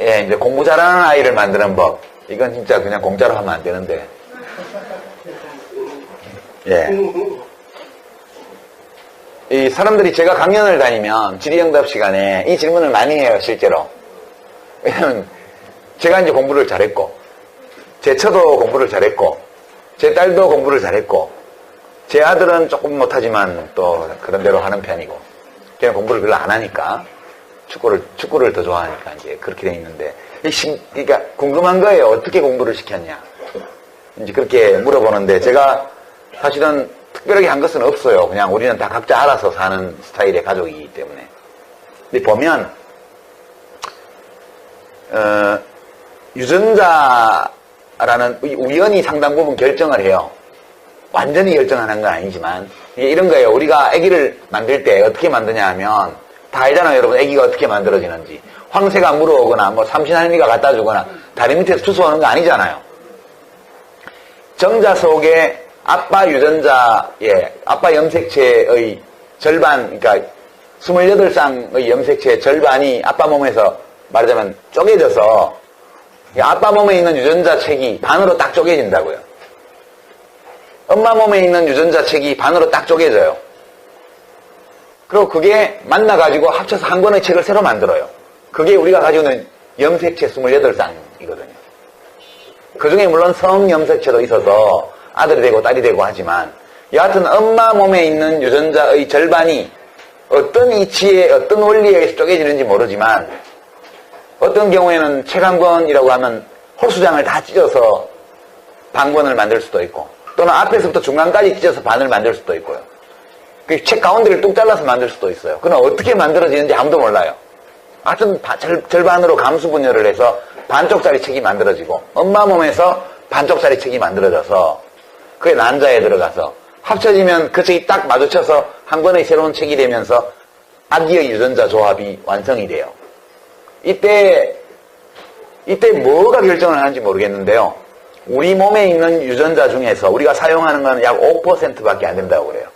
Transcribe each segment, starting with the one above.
예, 이제 공부 잘하는 아이를 만드는 법. 이건 진짜 그냥 공짜로 하면 안 되는데. 예. 이 사람들이 제가 강연을 다니면 질의응답 시간에 이 질문을 많이 해요, 실제로. 왜냐면 제가 이제 공부를 잘했고, 제 처도 공부를 잘했고, 제 딸도 공부를 잘했고, 제 아들은 조금 못하지만 또 그런 대로 하는 편이고, 걔는 공부를 별로 안 하니까, 축구를 더 좋아하니까 이제 그렇게 돼 있는데, 그러니까 궁금한 거예요. 어떻게 공부를 시켰냐. 이제 그렇게 물어보는데, 제가 사실은 특별하게 한 것은 없어요. 그냥 우리는 다 각자 알아서 사는 스타일의 가족이기 때문에. 근데 보면, 유전자라는 우연히 상당 부분 결정을 해요. 완전히 결정하는 건 아니지만, 이런 거예요. 우리가 아기를 만들 때 어떻게 만드냐 하면, 다 알잖아요, 여러분. 아기가 어떻게 만들어지는지. 황새가 물어오거나, 뭐 삼신할미가 갖다 주거나, 다리 밑에서 주워오는 거 아니잖아요. 정자 속에 아빠 유전자의, 아빠 염색체의 절반, 그러니까 28쌍의 염색체의 절반이 아빠 몸에서 말하자면 쪼개져서, 아빠 몸에 있는 유전자 책이 반으로 딱 쪼개진다고요. 엄마 몸에 있는 유전자 책이 반으로 딱 쪼개져요. 그리고 그게 만나가지고 합쳐서 한 권의 책을 새로 만들어요. 그게 우리가 가지고 있는 염색체 28쌍이거든요. 그 중에 물론 성염색체도 있어서 아들이 되고 딸이 되고 하지만, 여하튼 엄마 몸에 있는 유전자의 절반이 어떤 이치에 어떤 원리에 의해서 쪼개지는지 모르지만, 어떤 경우에는 책 한 권이라고 하면 호수장을 다 찢어서 반권을 만들 수도 있고, 또는 앞에서부터 중간까지 찢어서 반을 만들 수도 있고요. 그 책 가운데를 뚝 잘라서 만들 수도 있어요. 그럼 어떻게 만들어지는지 아무도 몰라요. 하여튼 절반으로 감수 분열을 해서 반쪽짜리 책이 만들어지고, 엄마 몸에서 반쪽짜리 책이 만들어져서 그게 난자에 들어가서 합쳐지면 그 책이 딱 마주쳐서 한 권의 새로운 책이 되면서 아기의 유전자 조합이 완성이 돼요. 이때 뭐가 결정을 하는지 모르겠는데요. 우리 몸에 있는 유전자 중에서 우리가 사용하는 건 약 5%밖에 안 된다고 그래요.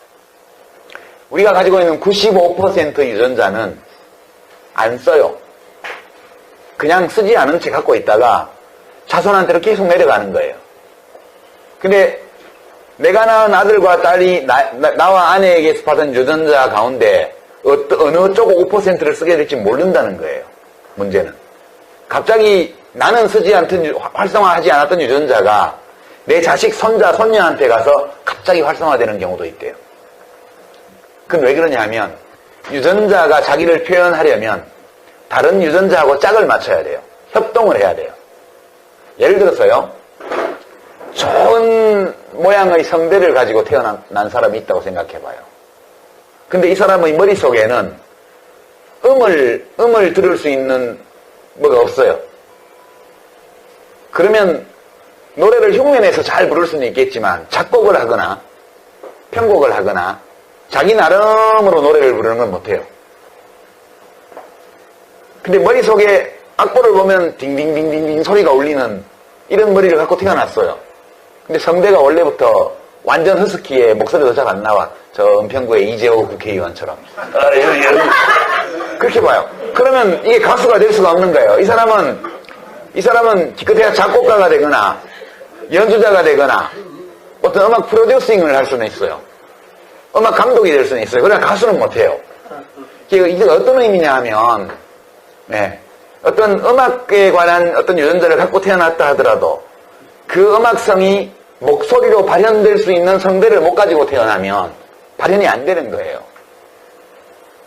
우리가 가지고 있는 95% 유전자는 안 써요. 그냥 쓰지 않은 채 갖고 있다가 자손한테로 계속 내려가는 거예요. 근데 내가 낳은 아들과 딸이 나와 아내에게서 받은 유전자 가운데 어느 쪽 5%를 쓰게 될지 모른다는 거예요. 문제는. 갑자기 나는 쓰지 않던, 활성화하지 않았던 유전자가 내 자식, 손자, 손녀한테 가서 갑자기 활성화되는 경우도 있대요. 그건 왜 그러냐 하면, 유전자가 자기를 표현하려면 다른 유전자하고 짝을 맞춰야 돼요. 협동을 해야 돼요. 예를 들어서요, 좋은 모양의 성대를 가지고 태어난 사람이 있다고 생각해봐요. 근데 이 사람의 머릿속에는 음을 들을 수 있는 뭐가 없어요. 그러면 노래를 흉내내서 잘 부를 수는 있겠지만 작곡을 하거나 편곡을 하거나 자기 나름으로 노래를 부르는 건 못해요. 근데 머릿속에 악보를 보면 딩딩딩딩딩 소리가 울리는 이런 머리를 갖고 태어났어요. 근데 성대가 원래부터 완전 허스키에 목소리도 잘 안 나와. 저 은평구의 이재호 국회의원처럼. 그렇게 봐요. 그러면 이게 가수가 될 수가 없는 거예요. 이 사람은 기껏해야 작곡가가 되거나 연주자가 되거나 어떤 음악 프로듀싱을 할 수는 있어요. 음악 감독이 될 수는 있어요. 그러나 가수는 못해요. 이게 어떤 의미냐 하면, 어떤 음악에 관한 어떤 유전자를 갖고 태어났다 하더라도 그 음악성이 목소리로 발현될 수 있는 성대를 못 가지고 태어나면 발현이 안 되는 거예요.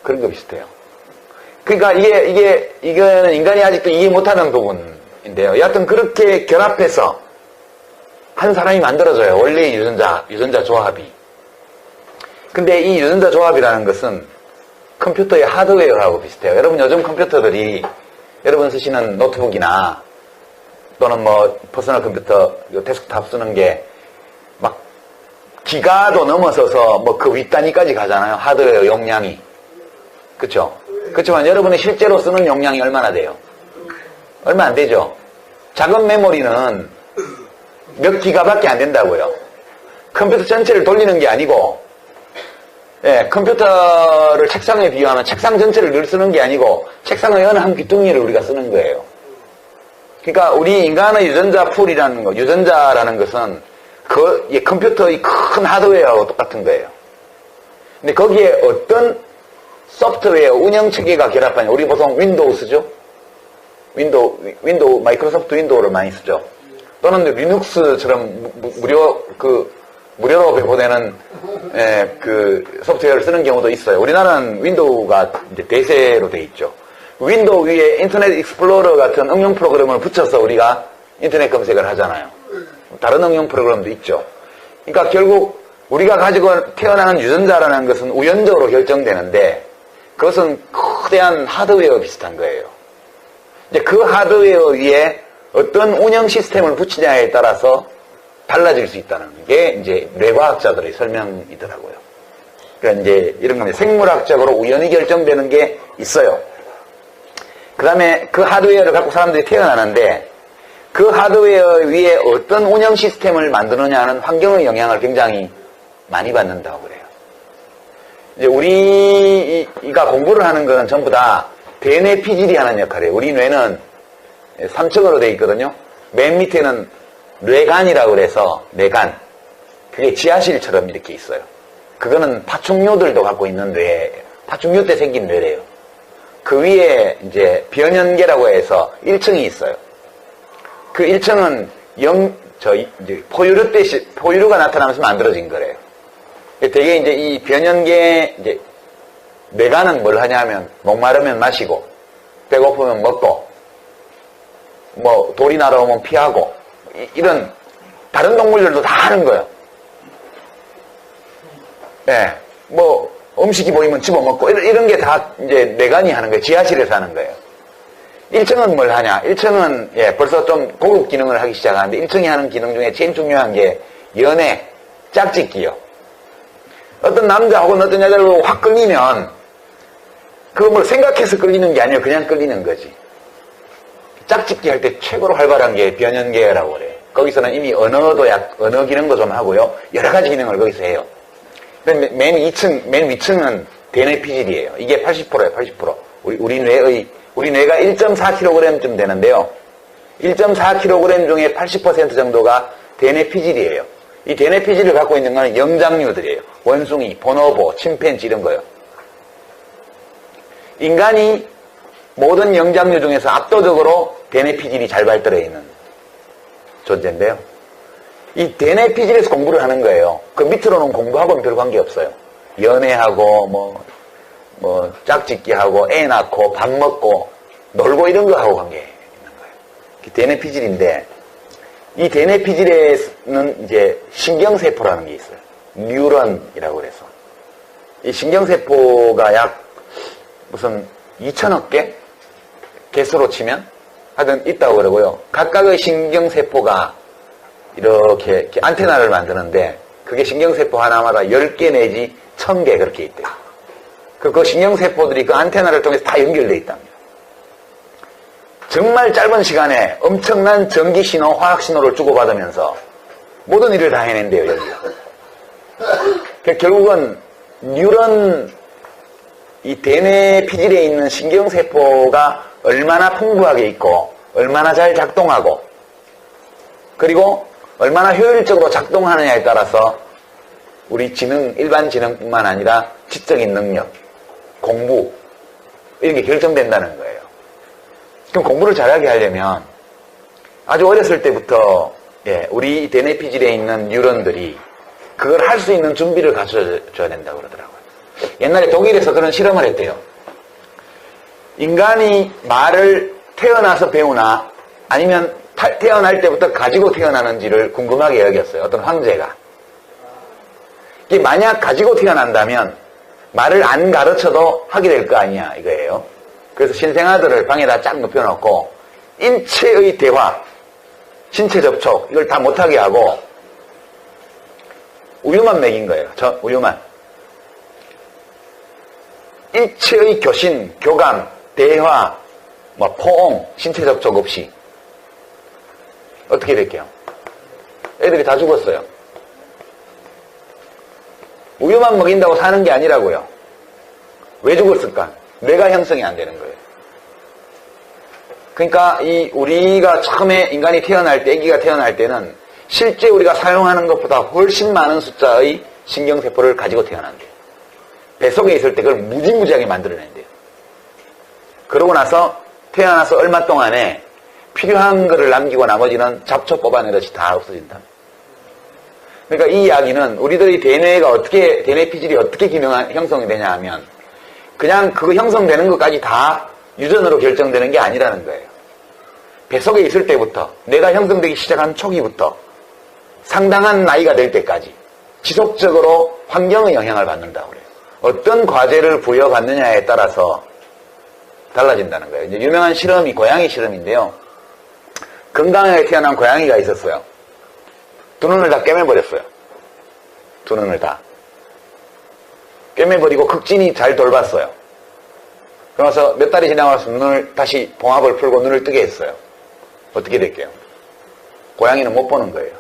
그런 거 비슷해요. 그러니까 이거는 인간이 아직도 이해 못하는 부분인데요. 여하튼 그렇게 결합해서 한 사람이 만들어져요. 원래의 유전자 조합이. 근데 이 유전자 조합이라는 것은 컴퓨터의 하드웨어하고 비슷해요. 여러분 요즘 컴퓨터들이 여러분 쓰시는 노트북이나 또는 뭐 퍼스널 컴퓨터 데스크탑 쓰는 게 막 기가도 넘어서서 뭐 그 윗단위까지 가잖아요. 하드웨어 용량이. 그렇죠? 그렇지만 여러분이 실제로 쓰는 용량이 얼마나 돼요? 얼마 안 되죠? 작은 메모리는 몇 기가밖에 안 된다고요. 컴퓨터 전체를 돌리는 게 아니고, 컴퓨터를 책상에 비유하면 책상 전체를 늘 쓰는 게 아니고 책상의 어느 한 귀퉁이를 우리가 쓰는 거예요. 그러니까 우리 인간의 유전자 풀이라는 거, 유전자라는 것은 컴퓨터의 큰 하드웨어하고 똑같은 거예요. 근데 거기에 어떤 소프트웨어, 운영체계가 결합하냐. 우리 보통 윈도우 쓰죠? 마이크로소프트 윈도우를 많이 쓰죠. 또는 리눅스처럼 무료로 배포되는 그 소프트웨어를 쓰는 경우도 있어요. 우리나라는 윈도우가 이제 대세로 돼 있죠. 윈도우 위에 인터넷 익스플로러 같은 응용 프로그램을 붙여서 우리가 인터넷 검색을 하잖아요. 다른 응용 프로그램도 있죠. 그러니까 결국 우리가 가지고 태어나는 유전자라는 것은 우연적으로 결정되는데 그것은 거대한 하드웨어 비슷한 거예요. 이제 그 하드웨어 위에 어떤 운영 시스템을 붙이냐에 따라서 달라질 수 있다는 게 이제 뇌과학자들의 설명이더라고요. 그러니까 이제 이런 겁니다. 생물학적으로 우연히 결정되는 게 있어요. 그 다음에 그 하드웨어를 갖고 사람들이 태어나는데 그 하드웨어 위에 어떤 운영 시스템을 만드느냐는 환경의 영향을 굉장히 많이 받는다고 그래요. 이제 우리가 공부를 하는 거는 전부 다 대뇌 피질이 하는 역할이에요. 우리 뇌는 3층으로 되어 있거든요. 맨 밑에는 뇌간이라고 그래서 뇌간. 그게 지하실처럼 이렇게 있어요. 그거는 파충류들도 갖고 있는 뇌예요. 파충류 때 생긴 뇌래요. 그 위에 이제 변연계라고 해서 1층이 있어요. 그 1층은 이제 포유류가 나타나면서 만들어진 거래요. 되게 이제 이 변연계, 이제, 뇌간은 뭘 하냐면, 목마르면 마시고, 배고프면 먹고, 뭐, 돌이 날아오면 피하고, 이런, 다른 동물들도 다 하는 거예요. 예. 뭐, 음식이 보이면 집어먹고, 이런 게 다 이제 뇌간이 하는 거예요. 지하실에서 하는 거예요. 1층은 뭘 하냐? 1층은, 벌써 좀 고급 기능을 하기 시작하는데, 1층이 하는 기능 중에 제일 중요한 게, 연애, 짝짓기요. 어떤 남자 혹은 어떤 여자로 확 끌리면 그걸 뭘 생각해서 끌리는 게 아니에요. 그냥 끌리는 거지. 짝짓기 할 때 최고로 활발한 게 변연계라고 그래요. 거기서는 이미 언어 기능도 좀 하고요. 여러 가지 기능을 거기서 해요. 맨 위층은 대뇌 피질이에요. 이게 80%예요. 80%. 우리 뇌가 1.4kg쯤 되는데요. 1.4kg 중에 80% 정도가 대뇌 피질이에요. 이 대뇌 피질을 갖고 있는 건 영장류들이에요. 원숭이, 보노보, 침팬지 이런 거요. 인간이 모든 영장류 중에서 압도적으로 대뇌 피질이 잘 발달해 있는 존재인데요. 이 대뇌 피질에서 공부를 하는 거예요. 그 밑으로는 공부하고는 별 관계 없어요. 연애하고 뭐 짝짓기하고 애 낳고 밥 먹고 놀고 이런 거 하고 관계 있는 거예요. 대뇌 피질인데 이 대뇌 피질에는 이제 신경세포라는 게 있어요. 뉴런이라고 그래서. 이 신경세포가 약 무슨 2천억 개? 개수로 치면? 하여튼 있다고 그러고요. 각각의 신경세포가 이렇게 안테나를 만드는데 그게 신경세포 하나마다 10개 내지 1000개 그렇게 있대요. 그 신경세포들이 그 안테나를 통해서 다 연결되어 있답니다. 정말 짧은 시간에 엄청난 전기신호, 화학신호를 주고받으면서 모든 일을 다 해낸대요, 여기가. 결국은 뉴런, 이 대뇌 피질에 있는 신경세포가 얼마나 풍부하게 있고 얼마나 잘 작동하고 그리고 얼마나 효율적으로 작동하느냐에 따라서 우리 일반 지능뿐만 아니라 지적인 능력, 공부 이런 게 결정된다는 거예요. 그럼 공부를 잘하게 하려면 아주 어렸을 때부터 우리 대뇌 피질에 있는 뉴런들이 그걸 할 수 있는 준비를 갖춰줘야 된다고 그러더라고요. 옛날에 독일에서 그런 실험을 했대요. 인간이 말을 태어나서 배우나 아니면 태어날 때부터 가지고 태어나는지를 궁금하게 여겼어요. 어떤 황제가. 이게 만약 가지고 태어난다면 말을 안 가르쳐도 하게 될 거 아니야 이거예요. 그래서 신생아들을 방에다 쫙 눕혀놓고 인체의 대화, 신체 접촉 이걸 다 못하게 하고 우유만 먹인 거예요. 우유만. 일체의 교신, 교감, 대화, 포옹, 신체 접촉 없이 어떻게 될게요? 애들이 다 죽었어요. 우유만 먹인다고 사는 게 아니라고요. 왜 죽었을까? 뇌가 형성이 안 되는 거예요. 그러니까 우리가 처음에 인간이 태어날 때, 아기가 태어날 때는 실제 우리가 사용하는 것보다 훨씬 많은 숫자의 신경세포를 가지고 태어난대요. 뱃속에 있을 때 그걸 무지무지하게 만들어낸대요. 그러고 나서 태어나서 얼마 동안에 필요한 거를 남기고 나머지는 잡초 뽑아내듯이 다 없어진다. 그러니까 이 이야기는 우리들의 대뇌 피질이 어떻게 형성이 되냐 하면 그냥 그거 형성되는 것까지 다 유전으로 결정되는 게 아니라는 거예요. 뱃속에 있을 때부터 내가 형성되기 시작한 초기부터 상당한 나이가 될 때까지 지속적으로 환경의 영향을 받는다고 그래요. 어떤 과제를 부여받느냐에 따라서 달라진다는 거예요. 이제 유명한 실험이 고양이 실험인데요. 건강하게 태어난 고양이가 있었어요. 두 눈을 다 꿰매버렸어요. 두 눈을 다. 꿰매버리고 극진히 잘 돌봤어요. 그러면서 몇 달이 지나고 나서 눈을 다시 봉합을 풀고 눈을 뜨게 했어요. 어떻게 될게요? 고양이는 못 보는 거예요.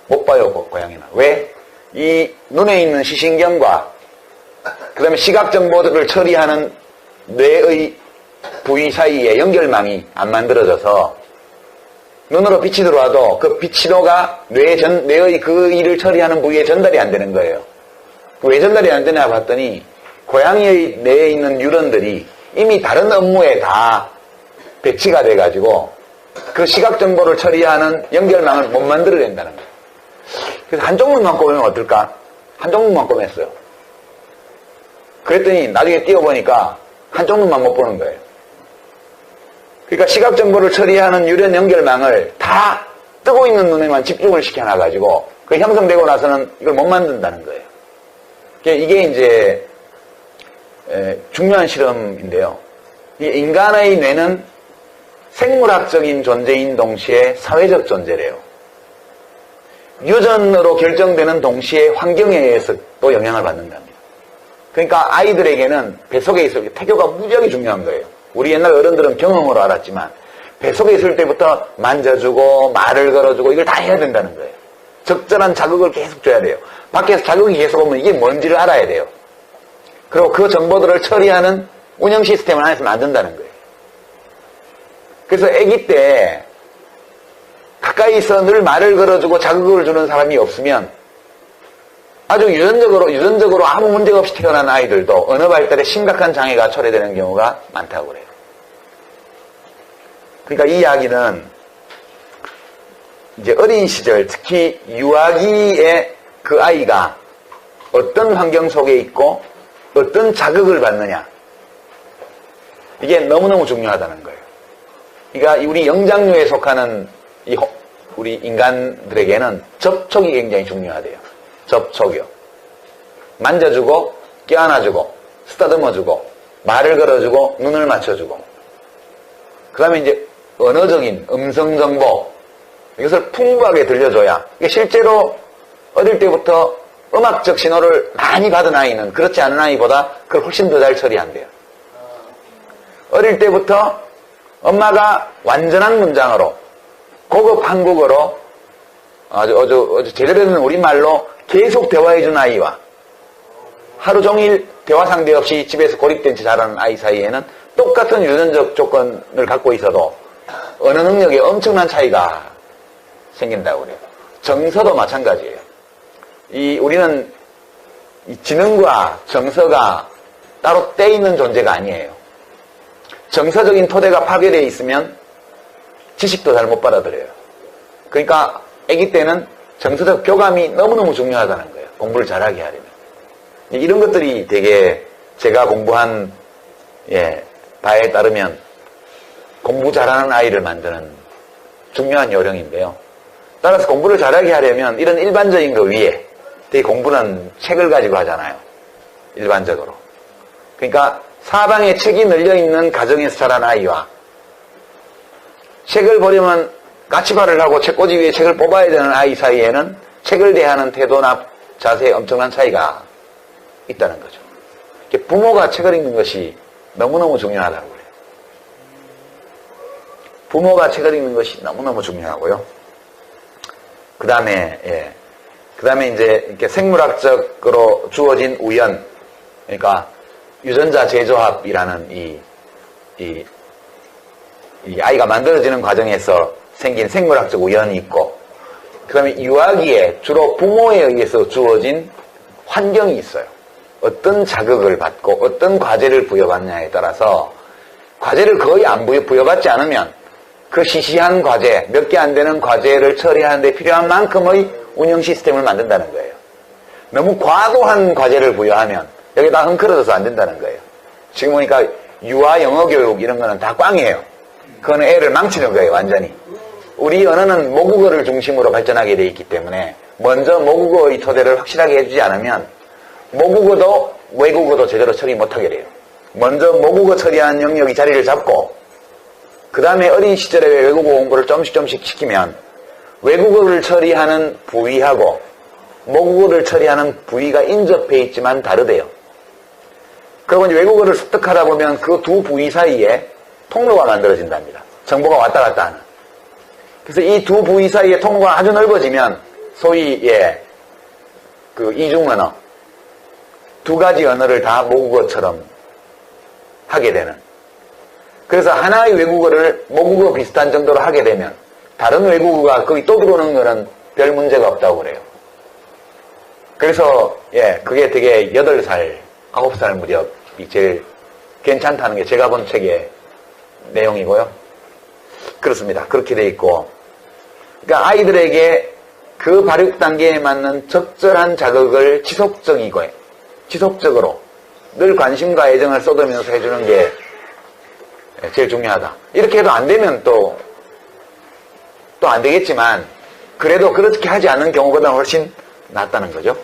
못 봐요, 고양이는. 왜? 이 눈에 있는 시신경과 그 다음에 시각 정보들을 처리하는 뇌의 부위 사이에 연결망이 안 만들어져서 눈으로 빛이 들어와도 그 빛이도가 뇌의 그 일을 처리하는 부위에 전달이 안 되는 거예요. 왜 전달이 안 되냐 봤더니 고양이의 뇌에 있는 뉴런들이 이미 다른 업무에 다 배치가 돼가지고 그 시각 정보를 처리하는 연결망을 못 만들어낸다는 거예요. 그래서 한쪽 눈만 꼬매면 어떨까? 한쪽 눈만 꼬맸어요. 그랬더니 나중에 띄워보니까 한쪽 눈만 못 보는 거예요. 그러니까 시각 정보를 처리하는 유련 연결망을 다 뜨고 있는 눈에만 집중을 시켜놔가지고 그 형성되고 나서는 이걸 못 만든다는 거예요. 이게 이제 중요한 실험인데요. 이 인간의 뇌는 생물학적인 존재인 동시에 사회적 존재래요. 유전으로 결정되는 동시에 환경에 의해서 또 영향을 받는답니다. 그러니까 아이들에게는 뱃속에 있을 때 태교가 무지하게 중요한 거예요. 우리 옛날 어른들은 경험으로 알았지만 뱃속에 있을 때부터 만져주고 말을 걸어주고 이걸 다 해야 된다는 거예요. 적절한 자극을 계속 줘야 돼요. 밖에서 자극이 계속 오면 이게 뭔지를 알아야 돼요. 그리고 그 정보들을 처리하는 운영 시스템을 안에서 만든다는 거예요. 그래서 아기 때 가까이서 늘 말을 걸어주고 자극을 주는 사람이 없으면 아주 유전적으로 아무 문제가 없이 태어난 아이들도 언어 발달에 심각한 장애가 초래되는 경우가 많다고 그래요. 그러니까 이 이야기는 이제 어린 시절, 특히 유아기의 그 아이가 어떤 환경 속에 있고 어떤 자극을 받느냐, 이게 너무너무 중요하다는 거예요. 그러니까 우리 영장류에 속하는 우리 인간들에게는 접촉이 굉장히 중요하대요. 접촉이요. 만져주고, 껴안아주고, 쓰다듬어주고, 말을 걸어주고, 눈을 맞춰주고. 그 다음에 이제 언어적인 음성 정보, 이것을 풍부하게 들려줘야, 이게 실제로 어릴 때부터 음악적 신호를 많이 받은 아이는 그렇지 않은 아이보다 그걸 훨씬 더 잘 처리한대요. 어릴 때부터 엄마가 완전한 문장으로, 고급 한국어로, 아주 제대로 된 우리말로 계속 대화해준 아이와 하루 종일 대화 상대 없이 집에서 고립된 채 자라는 아이 사이에는 똑같은 유전적 조건을 갖고 있어도 언어 능력에 엄청난 차이가 생긴다고 그래요. 정서도 마찬가지예요. 우리는 이 지능과 정서가 따로 떼있는 존재가 아니에요. 정서적인 토대가 파괴되어 있으면 지식도 잘 못 받아들여요. 그러니까 아기 때는 정서적 교감이 너무너무 중요하다는 거예요. 공부를 잘하게 하려면. 이런 것들이 되게 제가 공부한 바에 따르면 공부 잘하는 아이를 만드는 중요한 요령인데요. 따라서 공부를 잘하게 하려면 이런 일반적인 거 위에 되게 공부는 책을 가지고 하잖아요. 일반적으로. 그러니까 사방에 책이 널려있는 가정에서 자란 아이와 책을 보려면 까치발을 하고 책꽂이 위에 책을 뽑아야 되는 아이 사이에는 책을 대하는 태도나 자세에 엄청난 차이가 있다는 거죠. 부모가 책을 읽는 것이 너무너무 중요하다고 그래요. 부모가 책을 읽는 것이 너무너무 중요하고요. 그 다음에 이제 이렇게 생물학적으로 주어진 우연, 그러니까 유전자 재조합이라는 이 이 아이가 만들어지는 과정에서 생긴 생물학적 우연이 있고, 그 다음에 유아기에 주로 부모에 의해서 주어진 환경이 있어요. 어떤 자극을 받고 어떤 과제를 부여받느냐에 따라서 과제를 거의 안 부여받지 않으면 그 시시한 과제, 몇 개 안 되는 과제를 처리하는데 필요한 만큼의 운영 시스템을 만든다는 거예요. 너무 과도한 과제를 부여하면 여기다 흥크러져서 안 된다는 거예요. 지금 보니까 유아 영어 교육 이런 거는 다 꽝이에요. 그거는 애를 망치는 거예요, 완전히. 우리 언어는 모국어를 중심으로 발전하게 돼 있기 때문에 먼저 모국어의 토대를 확실하게 해주지 않으면 모국어도 외국어도 제대로 처리 못하게 돼요. 먼저 모국어 처리하는 영역이 자리를 잡고 그 다음에 어린 시절에 외국어 공부를 조금씩 시키면 외국어를 처리하는 부위하고 모국어를 처리하는 부위가 인접해 있지만 다르대요. 그리고 이제 외국어를 습득하다 보면 그 두 부위 사이에 통로가 만들어진답니다. 정보가 왔다 갔다 하는. 그래서 이 두 부위 사이에 통로가 아주 넓어지면 소위 그 이중 언어, 두 가지 언어를 다 모국어처럼 하게 되는. 그래서 하나의 외국어를 모국어 비슷한 정도로 하게 되면 다른 외국어가 거기 또 들어오는 거는 별 문제가 없다고 그래요. 그래서 그게 되게 8살, 9살 무렵이 제일 괜찮다는 게 제가 본 책의 내용이고요. 그렇습니다. 그렇게 돼 있고, 그러니까 아이들에게 그 발육 단계에 맞는 적절한 자극을 지속적으로 늘 관심과 애정을 쏟으면서 해주는 게 제일 중요하다. 이렇게 해도 안 되면 또 안 되겠지만 그래도 그렇게 하지 않는 경우보다 훨씬 낫다는 거죠.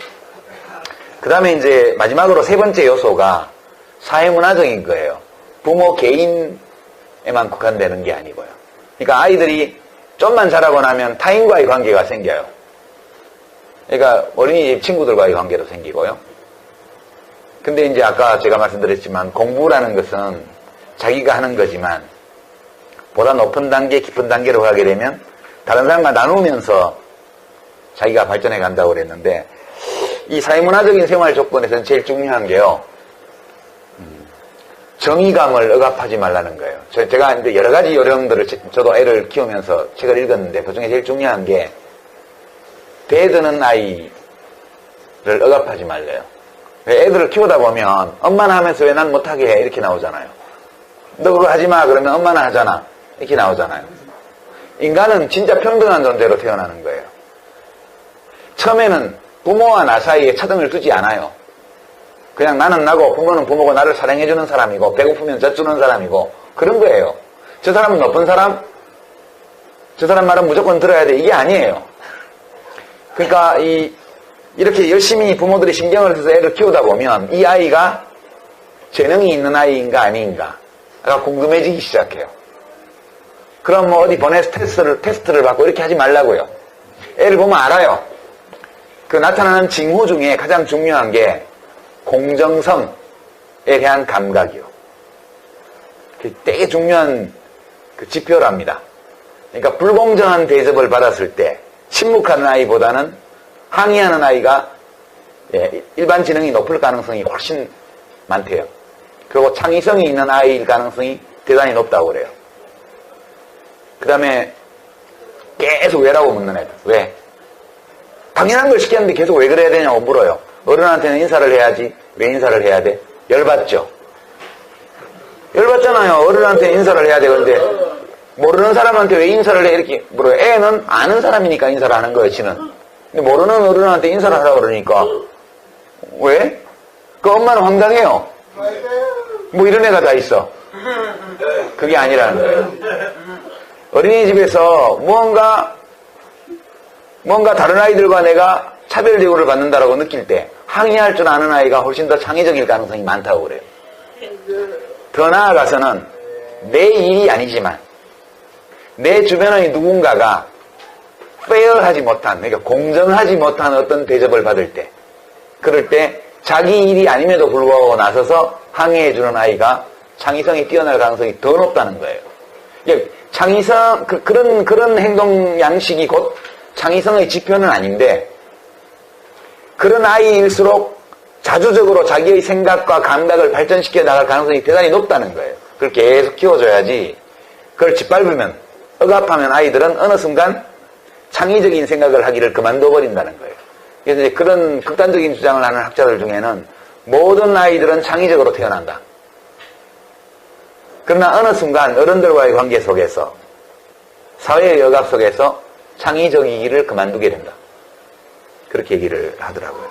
그 다음에 이제 마지막으로 세 번째 요소가 사회문화적인 거예요. 부모 개인에만 국한되는 게 아니고요. 그러니까 아이들이 좀만 자라고 나면 타인과의 관계가 생겨요. 그러니까 어린이집 친구들과의 관계도 생기고요. 근데 이제 아까 제가 말씀드렸지만 공부라는 것은 자기가 하는 거지만 보다 높은 단계, 깊은 단계로 가게 되면 다른 사람과 나누면서 자기가 발전해 간다고 그랬는데 이 사회문화적인 생활 조건에서는 제일 중요한 게요. 정의감을 억압하지 말라는 거예요. 제가 이제 여러 가지 요령들을 저도 애를 키우면서 책을 읽었는데 그중에 제일 중요한 게 대드는 아이를 억압하지 말래요. 애들을 키우다 보면 엄마는 하면서 왜 난 못하게 해 이렇게 나오잖아요. 너 그거 하지 마 그러면 엄마는 하잖아 이렇게 나오잖아요. 인간은 진짜 평등한 존재로 태어나는 거예요. 처음에는 부모와 나 사이에 차등을 두지 않아요. 그냥 나는 나고 부모는 부모고 나를 사랑해주는 사람이고 배고프면 젖주는 사람이고 그런 거예요. 저 사람은 높은 사람? 저 사람 말은 무조건 들어야 돼 이게 아니에요. 그러니까 이렇게 열심히 부모들이 신경을 써서 애를 키우다 보면 이 아이가 재능이 있는 아이인가 아닌가가 궁금해지기 시작해요. 그럼 뭐 어디 보내서 테스트를 받고 이렇게 하지 말라고요. 애를 보면 알아요. 그 나타나는 징후 중에 가장 중요한 게 공정성에 대한 감각이요. 되게 중요한 그 지표랍니다. 그러니까 불공정한 대접을 받았을 때 침묵하는 아이보다는 항의하는 아이가 일반 지능이 높을 가능성이 훨씬 많대요. 그리고 창의성이 있는 아이일 가능성이 대단히 높다고 그래요. 그 다음에 계속 왜라고 묻는 애들. 왜? 당연한 걸 시켰는데 계속 왜 그래야 되냐고 물어요. 어른한테는 인사를 해야지 왜 인사를 해야 돼? 열받죠? 열받잖아요. 어른한테 인사를 해야 되는데 모르는 사람한테 왜 인사를 해 이렇게 물어요. 애는 아는 사람이니까 인사를 하는 거예요. 지는. 근데 모르는 어른한테 인사를 하라고 그러니까 왜? 그 엄마는 황당해요. 뭐 이런 애가 다 있어. 그게 아니라는 거예요. 어린이집에서 뭔가 다른 아이들과 내가 차별 대우를 받는다라고 느낄 때 항의할 줄 아는 아이가 훨씬 더 창의적일 가능성이 많다고 그래요. 더 나아가서는 내 일이 아니지만 내 주변의 누군가가 페어하지 못한, 그러니까 공정하지 못한 어떤 대접을 받을 때, 그럴 때 자기 일이 아님에도 불구하고 나서서 항의해주는 아이가 창의성이 뛰어날 가능성이 더 높다는 거예요. 창의성, 그런 행동 양식이 곧 창의성의 지표는 아닌데, 그런 아이일수록 자주적으로 자기의 생각과 감각을 발전시켜 나갈 가능성이 대단히 높다는 거예요. 그걸 계속 키워줘야지, 그걸 짓밟으면, 억압하면 아이들은 어느 순간 창의적인 생각을 하기를 그만둬버린다는 거예요. 그래서 이제 그런 극단적인 주장을 하는 학자들 중에는 모든 아이들은 창의적으로 태어난다. 그러나 어느 순간 어른들과의 관계 속에서, 사회의 억압 속에서 창의적이기를 그만두게 된다. 그렇게 얘기를 하더라고요.